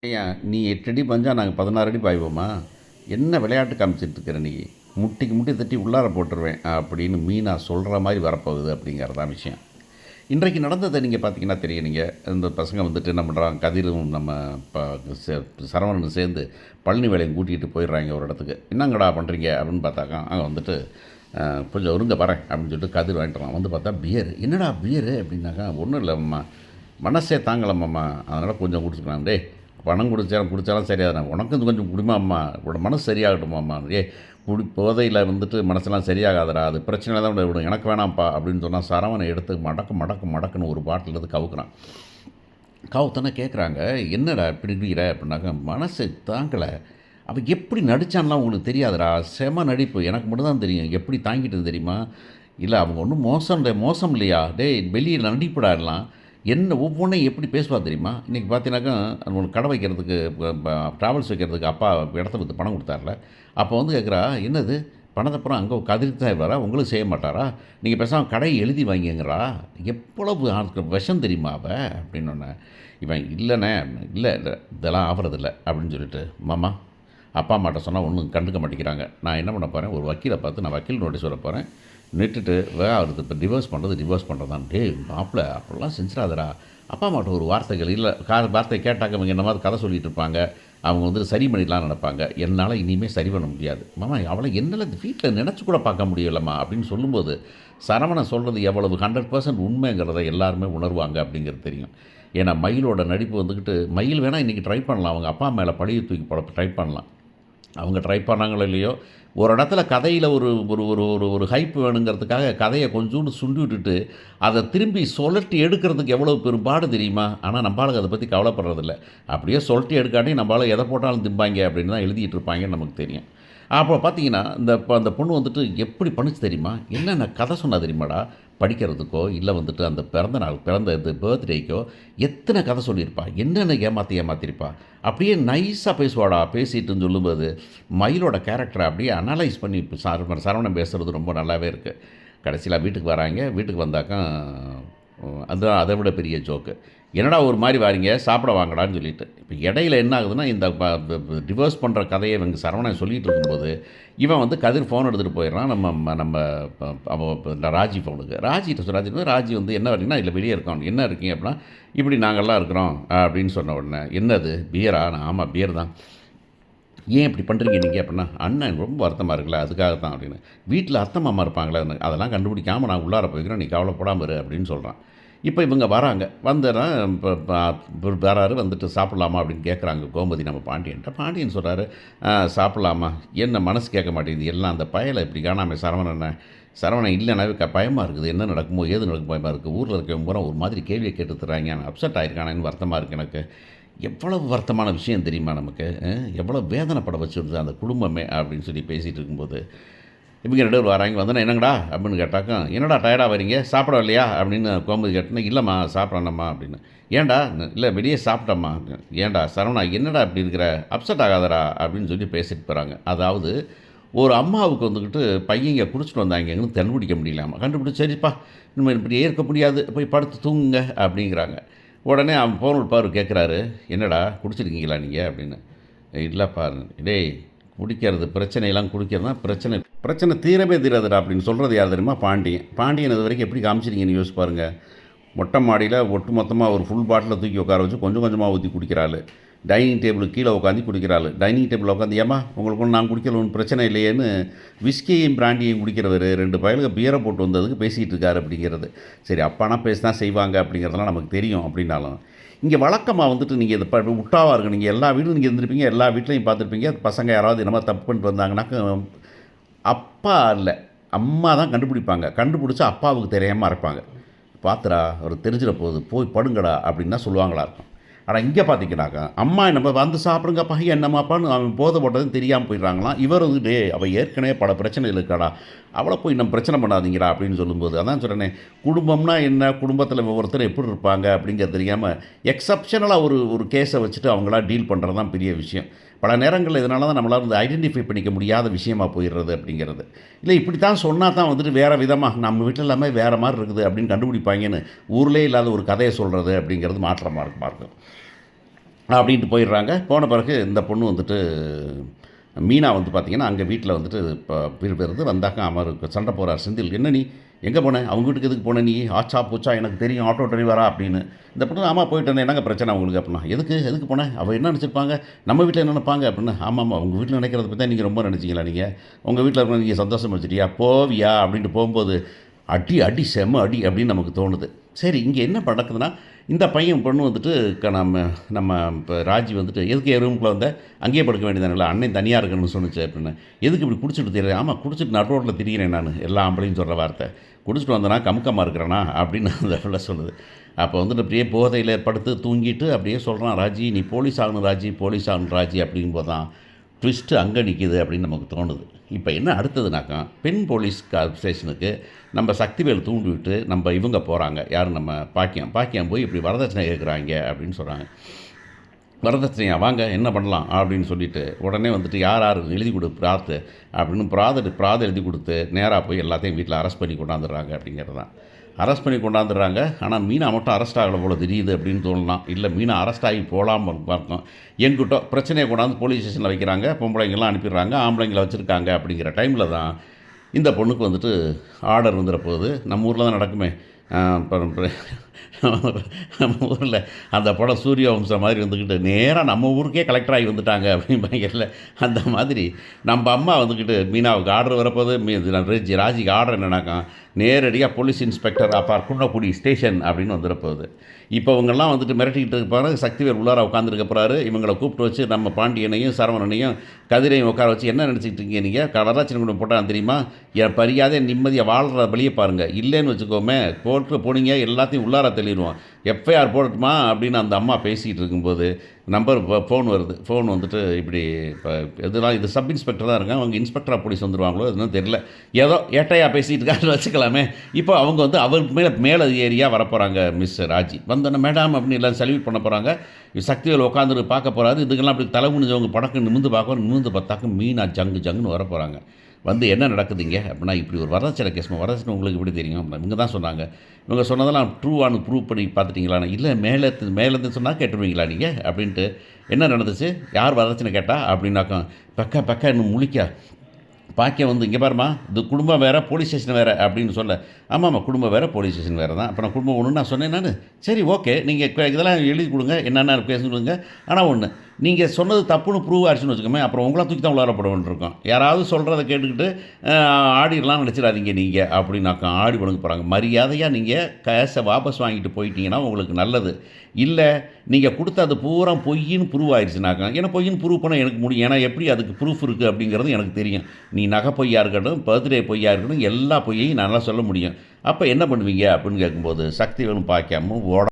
ஏய்யா நீ 8 அடி பாஞ்சா நாங்கள் 16 அடி பாய்வோமா? என்ன விளையாட்டு காமிச்சிட்ருக்கிற நீ? முட்டிக்கு முட்டி தட்டி உள்ளார போட்டுருவேன் அப்படின்னு மீனா சொல்கிற மாதிரி வரப்போகுது அப்படிங்கிறது தான் விஷயம். இன்றைக்கு நடந்ததை நீங்கள் பார்த்தீங்கன்னா தெரியும். நீங்கள் இந்த பசங்க வந்துட்டு என்ன பண்ணுறாங்க, கதிரும் நம்ம ப சரவணனும் சேர்ந்து பழனி வேலையும் கூட்டிகிட்டு போயிடுறாங்க ஒரு இடத்துக்கு. என்னங்கடா பண்ணுறீங்க அப்படின்னு பார்த்தாக்கா, அங்கே வந்துட்டு கொஞ்சம் இருங்க வரேன் அப்படின்னு சொல்லிட்டு கதிர் வாங்கிட்டு வரான். வந்து பார்த்தா பியர். என்னடா பியரு அப்படின்னாக்கா, ஒன்றும் இல்லைம்மா, மனசே தாங்கலம்மாம்மா, அதனால் கொஞ்சம் குடிச்சுக்கலாம். டேய், பணம் குடித்தாலும் சரியாதுண்ணா, உனக்கும் கொஞ்சம் குடிமாம்மா, உன்னோட மனசு சரியாகட்டுமாம்மா. போதையில் வந்துட்டு மனசெல்லாம் சரியாகாதடா, அது பிரச்சனை தான் விடும், எனக்கு வேணாம்ப்பா அப்படின்னு சொன்னால் சரவணை எடுத்து மடக்குன்னு ஒரு பாட்டில் எடுத்து கவுக்குறான். கவுத்தோன்னே கேட்குறாங்க, என்னடா இப்படி இருக்கிற அப்படின்னாக்கா, மனசு தாங்கலை. அவன் எப்படி நடித்தான்லாம் உங்களுக்கு தெரியாதுடா, செம நடிப்பு, எனக்கு மட்டும் தான் தெரியும். எப்படி தாங்கிட்டு தெரியுமா? இல்லை அவங்க ஒன்றும் மோசம் இல்லையா? டேய் வெளியே நடிப்புடா எல்லாம். என்ன ஒவ்வொன்றையும் எப்படி பேசுவா தெரியுமா? இன்றைக்கி பார்த்தீங்கன்னாக்கா, உங்களுக்கு கடை வைக்கிறதுக்கு ட்ராவல்ஸ் வைக்கிறதுக்கு அப்பா இடத்த விற்று பணம் கொடுத்தார்ல, அப்போ வந்து கேட்குறா, என்னது பணத்தப்புறம் அங்கே கதிர்த்து தான் இருவாரா, உங்களுக்கு செய்ய மாட்டாரா, நீங்கள் பேசாமல் கடையை எழுதி வாங்கிங்கிறா. எவ்வளவு ஆளுக்கு விஷம் தெரியுமா அவ அப்படின்னோடனே, இவன் இல்லைண்ணே, இல்லை இதெல்லாம் ஆகிறதில்ல அப்படின்னு சொல்லிட்டு, மாமா அப்பா அம்மாட்ட சொன்னால் ஒன்றும் கண்டுக்க மாட்டேங்கிறாங்க, நான் என்ன பண்ண போகிறேன், ஒரு வக்கீலை பார்த்து நான் வக்கீல் நோட்டீஸ் வர போகிறேன், நிட்டுட்டு அவருக்கு இப்போ டிவோர்ஸ் பண்ணுறது தான். டே மாப்பிள்ள அப்படிலாம் செஞ்சிடாதடா, அப்பா அம்மாட்ட ஒரு வார்த்தைகள் இல்லை வார்த்தை கேட்டாக்க அவங்க என்ன மாதிரி கதை சொல்லிகிட்டு இருப்பாங்க, அவங்க வந்து சரி பண்ணிடலாம் நினைப்பாங்க. என்னால் இனிமேல் சரி பண்ண முடியாது மாமா, அவளை என்னால் வீட்டில் நினச்சி கூட பார்க்க முடியலம்மா அப்படின்னு சொல்லும்போது, சரவணன் சொல்கிறது எவ்வளவு 100% உண்மைங்கிறத எல்லாருமே உணர்வாங்க அப்படிங்கிறது தெரியும். ஏன்னா மயிலோட நடிப்பு வந்துக்கிட்டு, மயில் வேணால் இன்றைக்கி ட்ரை பண்ணலாம், அவங்க அப்பா மேலே பழியை தூக்கி போட ட்ரை பண்ணலாம். அவங்க ட்ரை பண்ணாங்களோ இல்லையோ, ஒரு இடத்துல கதையில் ஒரு ஒரு ஒரு ஒரு ஒரு ஹைப் வேணுங்கிறதுக்காக கதையை கொஞ்சோண்டு சுண்டி விட்டுட்டு அதை திரும்பி சுழட்டி எடுக்கிறதுக்கு எவ்வளோ பெரும்பாடு தெரியுமா? ஆனால் நம்மளுக்கு அதை பற்றி கவலைப்படுறதில்ல. அப்படியே சுழட்டி எடுக்காட்டி நம்மளால் எதை போட்டாலும் திம்பாங்க அப்படின்னு தான் எழுதிட்டு இருப்பாங்கன்னு நமக்கு தெரியும். அப்போ பார்த்தீங்கன்னா, அந்த பொண்ணு வந்துட்டு எப்படி பண்ணுச்சு தெரியுமா? என்னென்ன கதை சொன்னா தெரியுமாடா? படிக்கிறதுக்கோ இல்லை வந்துட்டு அந்த பிறந்த இது பர்த்டேக்கோ எத்தனை கதை சொல்லியிருப்பா, என்னென்ன ஏமாற்றிருப்பா. அப்படியே நைஸாக பேசுவாடா. பேசிட்டுன்னு சொல்லும்போது மயிலோட கேரக்டரை அப்படியே அனலைஸ் பண்ணி சரவணன் பேசுகிறது ரொம்ப நல்லாவே இருக்குது. கடைசியில் வீட்டுக்கு வராங்க. வீட்டுக்கு வந்தாக்கா அதுதான் அதை விட பெரிய ஜோக்கு. என்னடா ஒரு மாதிரி வாரீங்க, சாப்பிட வாங்கடான்னு சொல்லிட்டு. இப்போ இடையில என்ன ஆகுதுன்னா, இந்த டிவோர்ஸ் பண்ணுற கதையை இவங்க சரவணன் சொல்லிகிட்டு இருக்கும்போது, இவன் வந்து கதிர் ஃபோன் எடுத்துகிட்டு போயிடுறான் நம்ம ராஜி ஃபோனுக்கு. ராஜி வந்து என்ன வரீங்கன்னா, இல்லை வெளியே இருக்கோம், என்ன இருக்கீங்க அப்படின்னா, இப்படி நாங்கள்லாம் இருக்கிறோம் அப்படின்னு சொன்ன உடனே, என்னது பியரா? ஆமாம் பியர் தான். ஏன் இப்படி பண்ணுறீங்க நீங்கள் அப்படின்னா, அண்ணன் ரொம்ப வருத்தமாக இருக்குல்ல அதுக்காக தான் அப்படின்னு. வீட்டில் அத்தை மாமா இருப்பாங்களே, அதெல்லாம் கண்டுபிடிக்காமல் நான் உள்ளார போய்க்கிறேன், நீ கவலைப்படாமல் இரு அப்படின்னு சொல்கிறான். இப்போ இவங்க வராங்க. வந்துடுறேன். இப்போ வராரு. வந்துட்டு சாப்பிட்லாமா அப்படின்னு கேட்குறாங்க கோமதி நம்ம பாண்டியன்ட்ட. பாண்டியன் சொல்கிறாரு, சாப்பிட்லாமா, என்ன மனசு கேட்க மாட்டேங்குது, எல்லாம் அந்த பயலை இப்படி காணாமல் சரவணன் இல்லைனாவே பயமாக இருக்குது, என்ன நடக்குமோ ஏது நடக்கும் பயமாக இருக்குது, ஊரில் இருக்கவங்க பூரா ஒரு மாதிரி கேள்வியை கேட்டுத்துறாங்க, அப்செட் ஆகிருக்கானேன்னு வருத்தமாக இருக்குது எனக்கு. எவ்வளவு வருத்தமான விஷயம் தெரியுமா நமக்கு, எவ்வளோ வேதனைப்பட வச்சுருது அந்த குடும்பமே அப்படின்னு சொல்லி பேசிகிட்டு இருக்கும்போது, இவங்க 2 பேர் வராங்க. வந்தோன்னா, என்னங்கடா அப்படின்னு கேட்டாக்கா, என்னடா டயர்டாக வரீங்க, சாப்பிட வரலையா அப்படின்னு கோமதி கேட்டேன்னா, இல்லைம்மா சாப்பிட்றேன்னம்மா அப்படின்னு. ஏன்டா? இல்லை வெளியே சாப்பிட்டம்மா. ஏன்டா சரவணா என்னடா இப்படி இருக்கிற, அப்செட் ஆகாதடா அப்படின்னு சொல்லி பேசிட்டு போகிறாங்க. அதாவது ஒரு அம்மாவுக்கு வந்துக்கிட்டு பையன் இங்கே குடிச்சிட்டு வந்தாங்கன்னு கண்டுபிடிக்க முடியலாமா, கண்டுபிடிச்சி சரிப்பா இனிமேல் இப்படி ஏற்க முடியாது, போய் படுத்து தூங்குங்க அப்படிங்கிறாங்க. உடனே அவன் போன பாரு கேட்குறாரு, என்னடா குடிச்சிருக்கீங்களா நீங்கள் அப்படின்னு. இல்லைப்பா. டேய் குடிக்கிறது பிரச்சனையெல்லாம் குடிக்கிறது தான் பிரச்சனை தீரவே தீராதுடா அப்படின்னு சொல்கிறது யார் தெரியுமா? பாண்டியன் இது வரைக்கும் எப்படி காமிச்சிருக்கீங்கன்னு யோசிச்சு பாருங்கள். மொட்டை மாடியில் ஒட்டு மொத்தமாக ஒரு ஃபுல் பாட்டில் தூக்கி உட்கார வச்சு கொஞ்சம் கொஞ்சமாக ஊற்றி குடிக்கிறாள். டைனிங் டேபிளுக்கு கீழே உட்காந்து குடிக்கிறாள். டைனிங் டேபிளில் உட்காந்து, ஏமா உங்களுக்கு ஒன்று நான் குடிக்கல ஒன்றும் பிரச்சனை இல்லையேன்னு விஸ்கியையும் பிராண்டியையும் குடிக்கிறவர் 2 பயலுக்கு பியரை போட்டு வந்ததுக்கு பேசிகிட்டு இருக்காரு அப்படிங்கிறது. சரி அப்பானா பேசி தான் செய்வாங்க அப்படிங்கிறதெல்லாம் நமக்கு தெரியும். அப்படின்னாலும் இங்கே வழக்கமாக வந்துட்டு நீங்கள் இதை விட்டாவாக இருக்கு. நீங்கள் எல்லா வீடும் நீங்கள் இருந்திருப்பீங்க, எல்லா வீட்லையும் பார்த்துருப்பீங்க. பசங்க யாராவது என்னமோ தப்பு பண்ணிட்டு வந்தாங்கன்னாக்க அப்பா இல்லை அம்மா தான் கண்டுபிடிப்பாங்க. கண்டுபிடிச்சா அப்பாவுக்கு தெரியாமல் இருப்பாங்க. பார்த்துடா அவர் தெரிஞ்சிட போகுது, போய் படுங்கடா அப்படின்னு தான் சொல்லுவாங்களா இருக்கும். ஆனால் இங்கே பார்த்தீங்கன்னாக்கா அம்மா நம்ம வந்து சாப்பிடுங்கப்பா என்னம்மாப்பான்னு அவன் போதை போட்டதுன்னு தெரியாமல் போயிடுறாங்களாம். இவர் வந்துட்டு அவள் ஏற்கனவே பல பிரச்சனைகள் இருக்காடா, அவளை போய் நம்ம பிரச்சனை பண்ணாதீங்கடா அப்படின்னு சொல்லும்போது, அதான் சொல்கிறேனே, குடும்பம்னா என்ன, குடும்பத்தில் ஒவ்வொருத்தர் எப்படி இருப்பாங்க அப்படிங்கிறது தெரியாமல் எக்ஸப்ஷனலாக ஒரு கேஸை வச்சுட்டு அவங்களா டீல் பண்ணுறது தான் பெரிய விஷயம். பல நேரங்களில் இதனால தான் நம்மளால் வந்து ஐடென்டிஃபை பண்ணிக்க முடியாத விஷயமாக போயிடுறது அப்படிங்கிறது. இல்லை இப்படி தான் சொன்னால் தான் வந்துட்டு வேறு விதமாக நம்ம வீட்டில் எல்லாமே வேறு மாதிரி இருக்குது அப்படின்னு கண்டுபிடிப்பாங்கன்னு ஊர்லேயே இல்லாத ஒரு கதையை சொல்கிறது அப்படிங்கிறது மாற்றமாக இருக்கும். அப்படின்ட்டு போயிடுறாங்க. போன பிறகு இந்த பொண்ணு வந்துட்டு மீனா வந்து பார்த்திங்கன்னா, அங்கே வீட்டில் வந்துட்டு இப்போ வந்தாக்கா அவருக்கு சண்டை போடுறார் செந்தில். "என்ன நீ எங்கே போன? அவங்க வீட்டுக்கு எதுக்கு போன நீ? ஆச்சா பூச்சா எனக்கு தெரியும் ஆட்டோ டிரைவரா" அப்படின்னு. இந்த பொண்ணு, "ஆமாம் போயிட்டு வந்தேன், என்னங்க பிரச்சனை உங்களுக்கு?" அப்படின்னா. எதுக்கு போனேன்? அவள் என்ன நினச்சிருப்பாங்க? நம்ம வீட்டில் என்ன நினைப்பாங்க அப்படின்னு. "ஆமாம், உங்கள் வீட்டில் நினைக்கிறத பற்றி தான் நீங்கள் ரொம்ப நினச்சிங்களா நீங்கள்? உங்கள் வீட்டில் இருக்கிற நீங்கள் சந்தோஷம் வச்சுட்டியா? போவியா?" அப்படின்ட்டு போகும்போது அடி அடி செம்ம அடி அப்படின்னு நமக்கு தோணுது. சரி, இங்கே என்ன நடக்குதுன்னா, இந்த பையன் பொண்ணு வந்துட்டு நம்ம நம்ம இப்போ ராஜி வந்துட்டு, "எதுக்கு என் ரூமுக்குள்ள வந்த? அங்கேயே படுக்க வேண்டியதானே, அண்ணன் தனியாக இருக்குன்னு சொன்னுச்சு" அப்படின்னு. "எதுக்கு இப்படி குடிச்சிட்டு தெரியல?" "ஆமாம், குடிச்சிட்டு நடு ரோட்டில் திரிகிறேன் நான்." எல்லா ஆம்பளையும் சொல்கிற வார்த்தை. "குடிச்சிட்டு வந்தனா கமுக்கமாக இருக்கிறானா?" அப்படின்னு அந்த பிள்ளை சொல்லுது. அப்போ வந்துட்டு அப்படியே போதையில் படுத்து தூங்கிட்டு அப்படியே சொல்கிறான், "ராஜி நீ போலீஸ் ஆகணும் ராஜி, போலீஸ் ஆகணும் ராஜி" அப்படிங்கும்போது தான் ட்விஸ்ட்டு அங்கே நிற்கிது அப்படின்னு நமக்கு தோணுது. இப்போ என்ன அடுத்ததுனாக்கா, பெண் போலீஸ் ஸ்டேஷனுக்கு நம்ம சக்திவேல் தூண்டி விட்டு நம்ம இவங்க போகிறாங்க. யார்? நம்ம பாக்கியம் போய் இப்படி வரதட்சணை கேட்குறாங்க அப்படின்னு சொல்கிறாங்க. "வரதட்சணையா, வாங்க என்ன பண்ணலாம்?" அப்படின்னு சொல்லிட்டு உடனே வந்துட்டு, "யார் எழுதி கொடு பிராத்து" அப்படின்னு பிராத எழுதி கொடுத்து நேராக போய் எல்லாத்தையும் வீட்டில் அரெஸ்ட் பண்ணி கொண்டாந்துடுறாங்க அப்படிங்கிறது தான். அரெஸ்ட் பண்ணி கொண்டாந்துடுறாங்க. ஆனால் மீனா மட்டும் அரெஸ்ட் ஆகலை போல தெரியுது அப்படின்னு தோணலாம். இல்லை, மீனா அரெஸ்ட் ஆகி போகலாமல் பார்க்கும். எங்கிட்ட பிரச்சனையை கொண்டாந்து போலீஸ் ஸ்டேஷனில் வைக்கிறாங்க. பொம்பளைங்கள்லாம் அனுப்பிடுறாங்க, ஆம்பளைங்களை வச்சுருக்காங்க. அப்படிங்கிற டைமில் தான் இந்த பொண்ணுக்கு வந்துட்டு ஆர்டர் வந்துட போகுது. நம்ம ஊரில் தான் நடக்குமே. நம்ம ஊரில் அந்த படம் சூரியவம்சம் மாதிரி வந்துக்கிட்டு நேராக நம்ம ஊருக்கே கலெக்டர் ஆகி வந்துட்டாங்க அப்படிம்பாங்கல்ல, அந்த மாதிரி நம்ம அம்மா வந்துக்கிட்டு மீனாவுக்கு ஆர்டர் வரப்போகுது. ராஜிக்கு ஆர்டர் என்னன்னாக்கா, நேரடியாக police inspector Appar Kunnakudi station அப்படின்னு வந்துடப்போகுது. இப்போ இவங்கெல்லாம் வந்துட்டு மிரட்டிக்கிட்டு இருப்பாரு. சக்திவேல் உள்ளார உட்காந்துருக்க போகிறாரு. இவங்களை கூப்பிட்டு வச்சு நம்ம பாண்டியனையும் சரவணனையும் கதிரையும் உட்கார வச்சு, "என்ன நினச்சிக்கிட்டு இருக்கீங்க நீங்கள்? வரதட்சணை கொண்டு போட்டால் தெரியுமா? என் பரியாதே நிம்மதியாக வாழ்கிற வழியை பாருங்கள். இல்லைன்னு வச்சுக்கோமே, போட்டு போனீங்க எல்லாத்தையும் உள்ளார தள்ளிடுவோம். எஃப்ஐஆர் போடட்டுமா?" அப்படின்னு அந்த அம்மா பேசிக்கிட்டு இருக்கும்போது ஃபோன் வருது. ஃபோன் வந்துட்டு இப்படி இப்போ இது சப் இன்ஸ்பெக்டர் தான் இருக்காங்க. அவங்க இன்ஸ்பெக்டர் ஆஃப் போலீஸ் வந்துடுவாங்களோ எதுவும் தெரியல. ஏதோ ஏட்டையாக பேசிகிட்டு இருக்கான்னு வச்சுக்கலாமே. இப்போ அவங்க வந்து அவருக்கு மேலே ஏரியா வரப்போகிறாங்க. மிஸ் ராஜி வந்தோன்னே, "மேடம்" அப்படின்னு எல்லாம் சல்யூட் பண்ண போகிறாங்க. சக்திவேல் உட்காந்துட்டு பார்க்க போகிறாரு. இதுக்கெல்லாம் அப்படி தலை குனிஞ்சவங்க படக்கு நிமிந்து பார்த்தாக்க மீனா ஜங்குன்னு வர போகிறாங்க. வந்து, "என்ன நடக்குதுங்க?" அப்படின்னா, "இப்படி ஒரு வரதட்சணை கேஸ்மா." "வரதட்சணை உங்களுக்கு எப்படி தெரியும்?" அப்படின்னா, இவங்க தான் சொன்னாங்க. இவங்க சொன்னதெல்லாம் ட்ரூவானு ப்ரூவ் பண்ணி பார்த்துட்டிங்களா? "இல்லை, மேலேருந்து சொன்னால் கேட்டுருவீங்களா நீங்கள்?" அப்படின்ட்டு. "என்ன நடந்துச்சு? யார் வரதட்சணை கேட்டா?" அப்படின்னாக்கா பெக்க இன்னும் முழிக்க. பாக்கியம் வந்து, "இங்கே பாருமா, இது குடும்பம் வேறு போலீஸ் ஸ்டேஷன் வேறு" அப்படின்னு சொல்ல. "ஆமாம்மா, குடும்பம் வேறு போலீஸ் ஸ்டேஷன் வேறு தான்." அப்போ நான் குடும்பம் ஒன்றுன்னு நான் சொன்னேன் நான். "சரி, ஓகே, நீங்கள் இதெல்லாம் எழுதி கொடுங்க, என்னென்ன பேச கொடுங்க. ஆனால் ஒன்று, நீங்கள் சொன்னது தப்புன்னு ப்ரூவ் ஆச்சுன்னு வச்சுக்கோமே, அப்புறம் உங்களை தூக்கி தான் உள்ளார போட வேண்டியிருக்கும். யாராவது சொல்கிறத கேட்டுக்கிட்டு ஆடிடலாம் நினச்சிடாதீங்க நீங்கள்" அப்படின்னாக்கா ஆடி வணங்க போகிறாங்க. மரியாதையாக நீங்கள் கேஷை வாபஸ் வாங்கிட்டு போயிட்டீங்கன்னா உங்களுக்கு நல்லது. இல்லை, நீங்கள் கொடுத்த அது பூரா பொய்ன்னு ப்ரூவ் ஆயிடுச்சுனாக்கா, ஏன்னா பொய்ன்னு ப்ரூவ் பண்ண எனக்கு முடியும். ஏன்னா எப்படி அதுக்கு ப்ரூஃப் இருக்குது அப்படிங்கிறது எனக்கு தெரியும். நீ நகை பொய்யா இருக்கட்டும், பர்த்டே பொய்யா இருக்கட்டும், எல்லா பொய்யையும் நல்லா சொல்ல முடியும். அப்போ என்ன பண்ணுவீங்க அப்படின்னு கேட்கும்போது சக்திவேலும் பாக்கியமும்